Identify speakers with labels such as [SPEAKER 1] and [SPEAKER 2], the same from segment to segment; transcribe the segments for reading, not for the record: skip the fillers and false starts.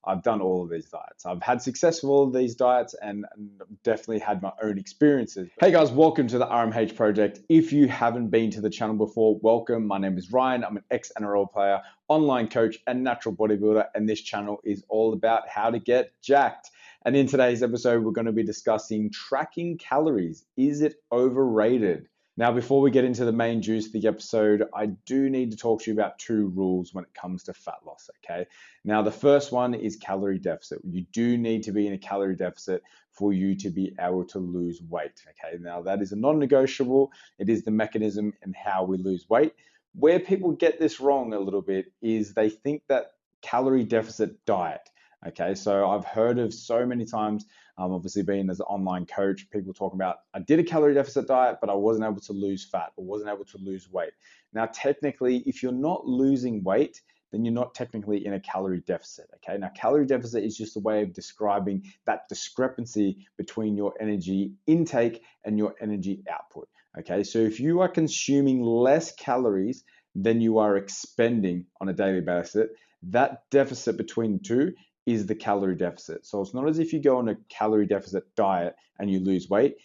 [SPEAKER 1] I've done all of these diets. I've had success with all of these diets and definitely had my own experiences. Hey guys, welcome to the RMH Project. If you haven't been to the channel before, welcome. My name is Ryan. I'm an ex-NRL player, online coach, and natural bodybuilder. And this channel is all about how to get jacked. And in today's episode, we're going to be discussing tracking calories. Is it overrated? Now, before we get into the main juice of the episode, I do need to talk to you about two rules when it comes to fat loss, okay? Now, the first one is calorie deficit. You do need to be in a calorie deficit for you to be able to lose weight, okay? Now, that is a non-negotiable. It is the mechanism in how we lose weight. Where people get this wrong a little bit is they think that calorie deficit diet, okay? So I've heard of so many times, obviously being as an online coach, people talking about, I did a calorie deficit diet, but I wasn't able to lose fat or wasn't able to lose weight. Now, technically, if you're not losing weight, then you're not technically in a calorie deficit, okay? Now, calorie deficit is just a way of describing that discrepancy between your energy intake and your energy output, okay? So if you are consuming less calories than you are expending on a daily basis, that deficit between the two is the calorie deficit. So it's not as if you go on a calorie deficit diet and you lose weight,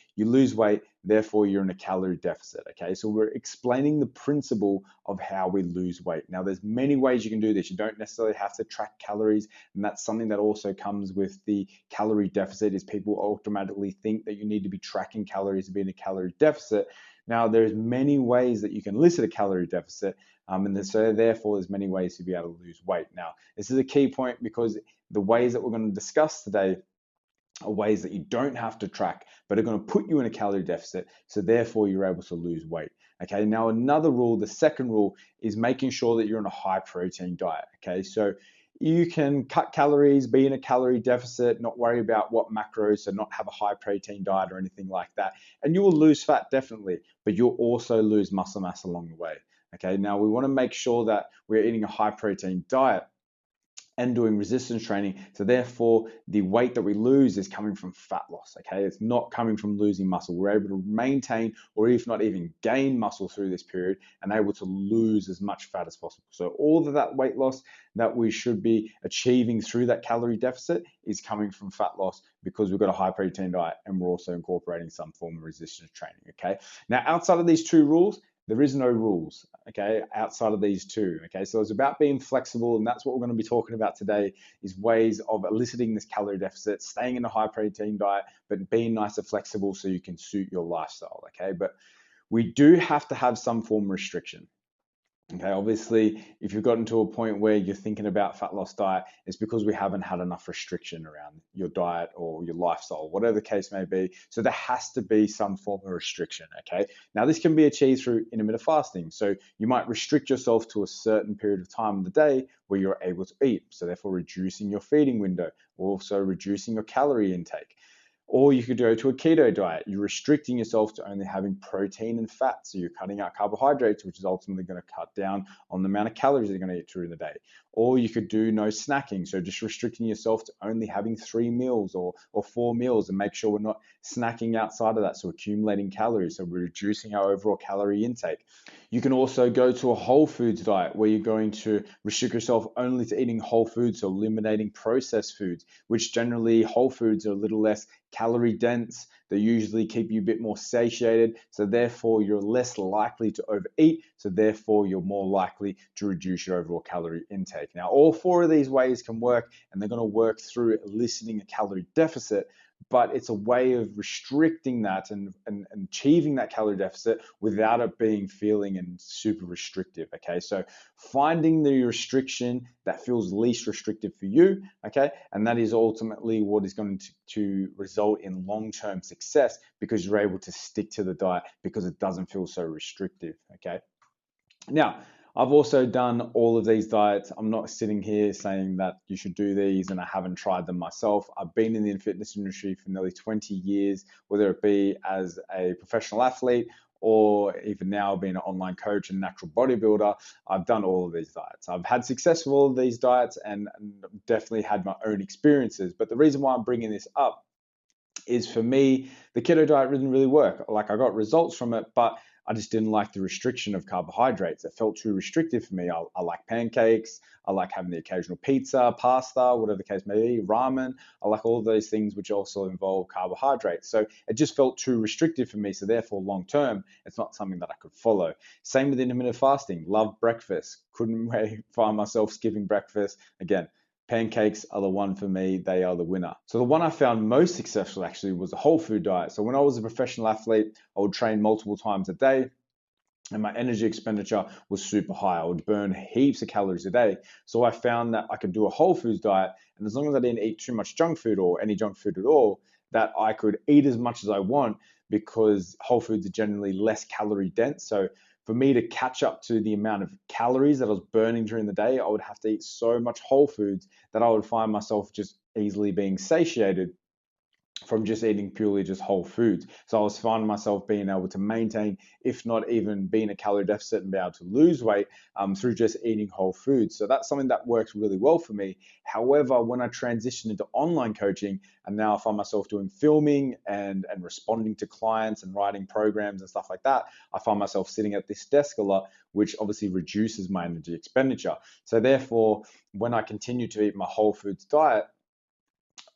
[SPEAKER 1] therefore you're in a calorie deficit, okay? So we're explaining the principle of how we lose weight. Now, there's many ways you can do this. You don't necessarily have to track calories, and that's something that also comes with the calorie deficit is people automatically think that you need to be tracking calories to be in a calorie deficit. Now, there's many ways that you can elicit a calorie deficit, and so therefore there's many ways to be able to lose weight. Now, this is a key point because the ways that we're going to discuss today are ways that you don't have to track, but are going to put you in a calorie deficit, so therefore you're able to lose weight. Okay, now another rule, the second rule, is making sure that you're on a high protein diet. Okay, so you can cut calories, be in a calorie deficit, not worry about what macros, so not have a high protein diet or anything like that. And you will lose fat definitely, but you'll also lose muscle mass along the way. Okay, now we want to make sure that we're eating a high protein diet and doing resistance training. So therefore, the weight that we lose is coming from fat loss, okay? It's not coming from losing muscle. We're able to maintain or if not even gain muscle through this period and able to lose as much fat as possible. So all of that weight loss that we should be achieving through that calorie deficit is coming from fat loss because we've got a high protein diet and we're also incorporating some form of resistance training, okay? Now, outside of these two rules, there is no rules, okay, outside of these two, okay? So it's about being flexible, and that's what we're going to be talking about today is ways of eliciting this calorie deficit, staying in a high protein diet, but being nice and flexible so you can suit your lifestyle, okay? But we do have to have some form of restriction. Okay, obviously, if you've gotten to a point where you're thinking about fat loss diet, it's because we haven't had enough restriction around your diet or your lifestyle, whatever the case may be. So there has to be some form of restriction, okay? Now, this can be achieved through intermittent fasting. So you might restrict yourself to a certain period of time of the day where you're able to eat. So therefore, reducing your feeding window, also reducing your calorie intake. Or you could go to a keto diet. You're restricting yourself to only having protein and fat. So you're cutting out carbohydrates, which is ultimately going to cut down on the amount of calories you're going to eat during the day. Or you could do no snacking. So just restricting yourself to only having 3 meals or 4 meals and make sure we're not snacking outside of that. So accumulating calories. So we're reducing our overall calorie intake. You can also go to a whole foods diet where you're going to restrict yourself only to eating whole foods, so eliminating processed foods, which generally whole foods are a little less calorie dense. They usually keep you a bit more satiated. So therefore, you're less likely to overeat. So therefore, you're more likely to reduce your overall calorie intake. Now, all 4 of these ways can work, and they're going to work through eliciting a calorie deficit. But it's a way of restricting that and achieving that calorie deficit without it being feeling and super restrictive, okay? So finding the restriction that feels least restrictive for you, okay? And that is ultimately what is going to result in long-term success because you're able to stick to the diet because it doesn't feel so restrictive, okay? Now, I've also done all of these diets. I'm not sitting here saying that you should do these and I haven't tried them myself. I've been in the fitness industry for nearly 20 years, whether it be as a professional athlete or even now being an online coach and natural bodybuilder. I've done all of these diets. I've had success with all of these diets and definitely had my own experiences. But the reason why I'm bringing this up is for me, the keto diet didn't really work. Like I got results from it, but I just didn't like the restriction of carbohydrates. It felt too restrictive for me. I like pancakes. I like having the occasional pizza, pasta, whatever the case may be, ramen. I like all of those things which also involve carbohydrates. So it just felt too restrictive for me. So therefore, long term, it's not something that I could follow. Same with intermittent fasting. Love breakfast. Couldn't find myself skipping breakfast. Again, pancakes are the one for me. They are the winner. So the one I found most successful actually was the whole food diet. So when I was a professional athlete, I would train multiple times a day and my energy expenditure was super high. I would burn heaps of calories a day. So I found that I could do a whole foods diet. And as long as I didn't eat too much junk food or any junk food at all, that I could eat as much as I want because whole foods are generally less calorie dense. So for me to catch up to the amount of calories that I was burning during the day, I would have to eat so much whole foods that I would find myself just easily being satiated from just eating purely just whole foods. So I was finding myself being able to maintain, if not even be in a calorie deficit and be able to lose weight through just eating whole foods. So that's something that works really well for me. However, when I transitioned into online coaching and now I find myself doing filming and responding to clients and writing programs and stuff like that, I find myself sitting at this desk a lot, which obviously reduces my energy expenditure. So therefore, when I continue to eat my whole foods diet,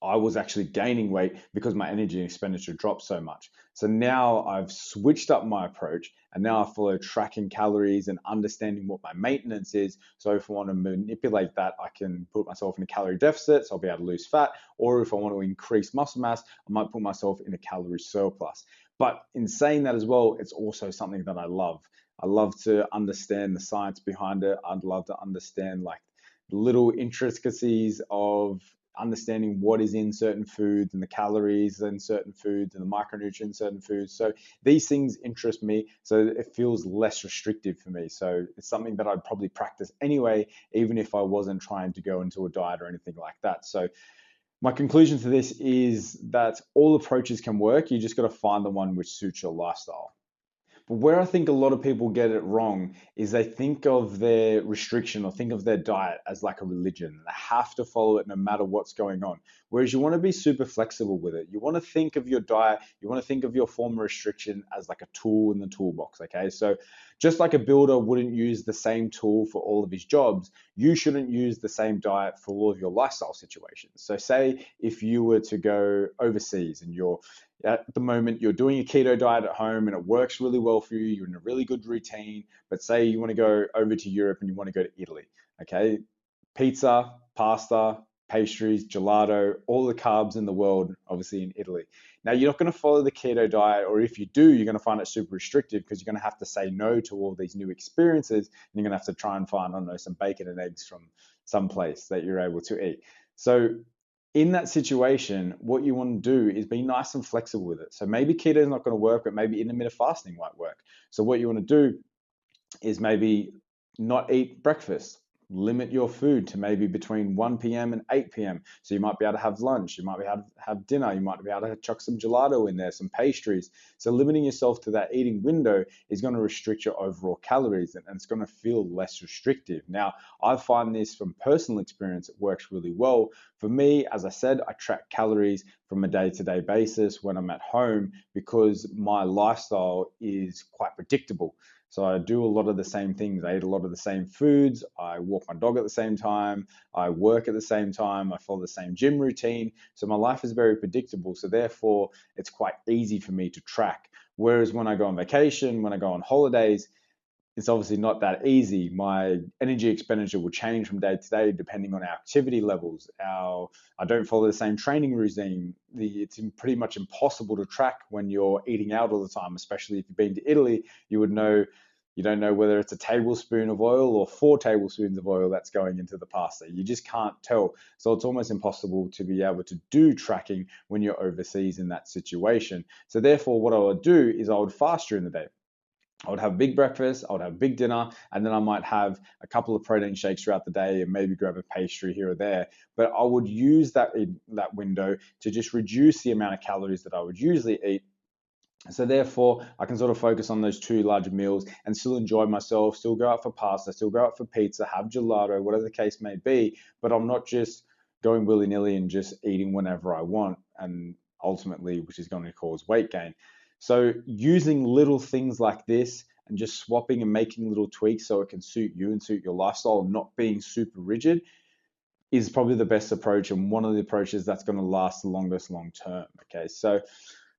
[SPEAKER 1] I was actually gaining weight because my energy expenditure dropped so much. So now I've switched up my approach and now I follow tracking calories and understanding what my maintenance is. So if I want to manipulate that, I can put myself in a calorie deficit, so I'll be able to lose fat. Or if I want to increase muscle mass, I might put myself in a calorie surplus. But in saying that as well, it's also something that I love. I love to understand the science behind it. I'd love to understand like the little intricacies of understanding what is in certain foods and the calories in certain foods and the micronutrients in certain foods. So these things interest me. So it feels less restrictive for me. So it's something that I'd probably practice anyway, even if I wasn't trying to go into a diet or anything like that. So my conclusion to this is that all approaches can work. You just got to find the one which suits your lifestyle. But where I think a lot of people get it wrong is they think of their restriction or think of their diet as like a religion. They have to follow it no matter what's going on. Whereas you want to be super flexible with it. You want to think of your diet, you want to think of your form of restriction as like a tool in the toolbox. Okay. So just like a builder wouldn't use the same tool for all of his jobs, you shouldn't use the same diet for all of your lifestyle situations. So say if you were to go overseas and you're at the moment you're doing a keto diet at home and it works really well for you, you're in a really good routine, but say you want to go over to Europe and you want to go to Italy, okay? Pizza, pasta, pastries, gelato, all the carbs in the world, obviously in Italy. Now, you're not going to follow the keto diet, or if you do, you're going to find it super restrictive because you're going to have to say no to all these new experiences and you're going to have to try and find, I don't know, some bacon and eggs from some place that you're able to eat. So in that situation, what you want to do is be nice and flexible with it. So maybe keto is not going to work, but maybe intermittent fasting might work. So what you want to do is maybe not eat breakfast. Limit your food to maybe between 1 p.m. and 8 p.m. So you might be able to have lunch, you might be able to have dinner, you might be able to chuck some gelato in there, some pastries. So limiting yourself to that eating window is going to restrict your overall calories and it's going to feel less restrictive. Now, I find this from personal experience, it works really well. For me, as I said, I track calories from a day-to-day basis when I'm at home because my lifestyle is quite predictable. So I do a lot of the same things. I eat a lot of the same foods. I walk my dog at the same time. I work at the same time. I follow the same gym routine. So my life is very predictable. So therefore, it's quite easy for me to track. Whereas when I go on vacation, when I go on holidays, it's obviously not that easy. My energy expenditure will change from day to day depending on our activity levels. I don't follow the same training regime. It's pretty much impossible to track when you're eating out all the time, especially if you've been to Italy. You would know you don't know whether it's a tablespoon of oil or 4 tablespoons of oil that's going into the pasta. You just can't tell. So it's almost impossible to be able to do tracking when you're overseas in that situation. So therefore, what I would do is I would fast during the day. I would have a big breakfast, I would have a big dinner, and then I might have a couple of protein shakes throughout the day and maybe grab a pastry here or there. But I would use that window to just reduce the amount of calories that I would usually eat. So therefore, I can sort of focus on those two larger meals and still enjoy myself, still go out for pasta, still go out for pizza, have gelato, whatever the case may be. But I'm not just going willy-nilly and just eating whenever I want, and ultimately, which is going to cause weight gain. So using little things like this and just swapping and making little tweaks so it can suit you and suit your lifestyle, not being super rigid, is probably the best approach and one of the approaches that's going to last the longest long term. Okay, so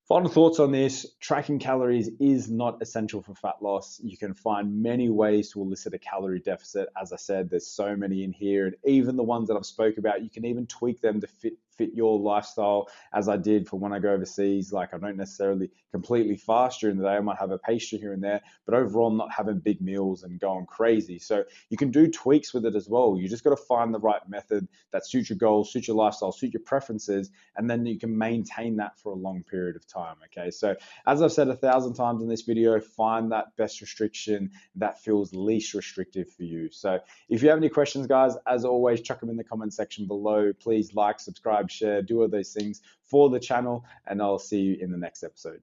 [SPEAKER 1] final thoughts on this: tracking calories is not essential for fat loss. You can find many ways to elicit a calorie deficit. As I said, there's so many in here, and even the ones that I've spoke about, you can even tweak them to fit your lifestyle, as I did for when I go overseas. Like, I don't necessarily completely fast during the day. I might have a pastry here and there, but overall I'm not having big meals and going crazy. So you can do tweaks with it as well. You just got to find the right method that suits your goals, suits your lifestyle, suit your preferences, and then you can maintain that for a long period of time. Okay, so as I've said 1,000 times in this video, find that best restriction that feels least restrictive for you. So if you have any questions, guys, as always, chuck them in the comment section below. Please like, subscribe, share, do all those things for the channel, and I'll see you in the next episode.